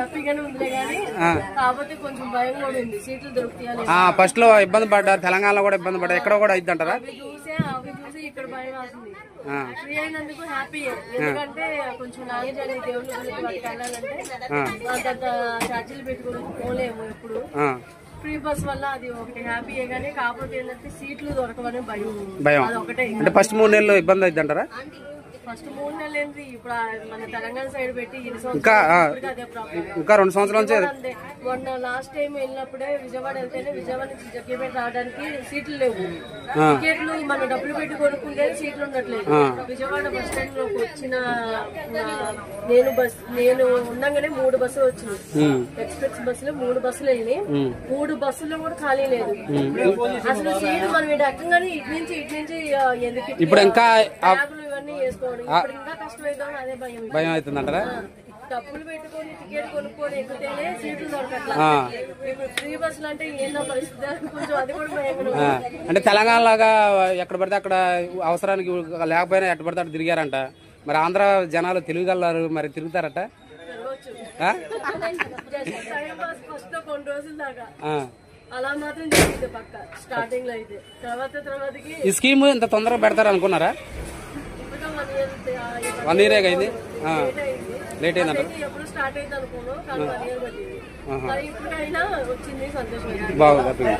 హ్యాపీగానే ఉంది కానీ కాకపోతే కొంచెం భయం కూడా ఉంది, సీట్లు దొరుకుతాయి. ఫస్ట్ లో ఇబ్బంది పడ్డారు, తెలంగాణలో కూడా ఇబ్బంది పడ్డారు, ఎక్కడ కూడా అయిద్ది అంటారా? అవి చూసి ఇక్కడ భయం అవుతుంది. ఫ్రీ అయినందుకు హ్యాపీ, ఎందుకంటే కొంచెం నాగేజాలి దేవుళ్ళ గురించి వెళ్ళాలంటే అంత ఛార్జీలు పెట్టుకుని పోలేము ఎప్పుడు. ఫ్రీ బస్ వల్ల అది ఒకటి హ్యాపీయే కానీ కాకపోతే ఏంటంటే సీట్లు దొరకవనే భయం. అదొకటే. అంటే ఫస్ట్ 3 నెలలు ఇబ్బంది అవుతుంది అంటారా? ఫస్ట్ 3 నెలలు ఏంటి, ఇప్పుడు మన తెలంగాణ సైడ్ పెట్టి ఇంకా 2 సంవత్సరాల నుంచి. మొన్న లాస్ట్ టైం వెళ్ళినప్పుడే విజయవాడ వెళ్తేనే విజయవాడ నుంచి జగ్గేపేట రావడానికి సీట్లు లేవు. టికెట్లు మనం డబ్బులు పెట్టి కొనుక్కుంటే సీట్లు ఉండట్లేదు. విజయవాడ బస్ స్టాండ్ లోకి వచ్చిన నేను ఉండగానే 3 బస్సులు వచ్చినాయి. ఎక్స్ప్రెస్ బస్సులు 3 బస్సులు వెళ్ళి 3 బస్సుల్లో కూడా ఖాళీ లేదు అసలు. సీట్ మనం ఎక్కగానే ఇటు నుంచి ఎందుకు ఇప్పుడు ఇంకా ఇవన్నీ వేసుకోవడం ఇప్పుడు ఇంకా కష్టం అవుతాం, అదే భయం అవుతుంది అంటారా? డబ్బులు పెట్టుకొని టికెట్ కొనుక్కొని ఎక్కితేనే సీట్లు దొరకట్లా. ఇప్పుడు ఫ్రీ బస్సులు అంటే ఏందో పరిస్థితి, కొంచెం అది కూడా భయంగా. అంటే తెలంగాణ లాగా ఎక్కడ పడితే అక్కడ అవసరానికి లేకపోయినా ఎక్కడ పడితే అక్కడ తిరిగారంట. మరి ఆంధ్ర జనాలు తిరగలరు, మరి తిరుగుతారట? ఫస్ట్ కొన్ని రోజుల దాకా అలా మాత్రం జరిగింది పక్క స్టార్టింగ్ లో అయితే. తర్వాతకి ఈ స్కీమ్ ఇంత తొందరగా పెడతారు అనుకున్నారా? 1 year అయింది, లేట్ అయిందంట. ఎప్పుడు స్టార్ట్ అయింది అనుకోను, కానీ 1 year పట్టింది. ఇప్పటికైనా వచ్చింది, సంతోషం. బాగుంది.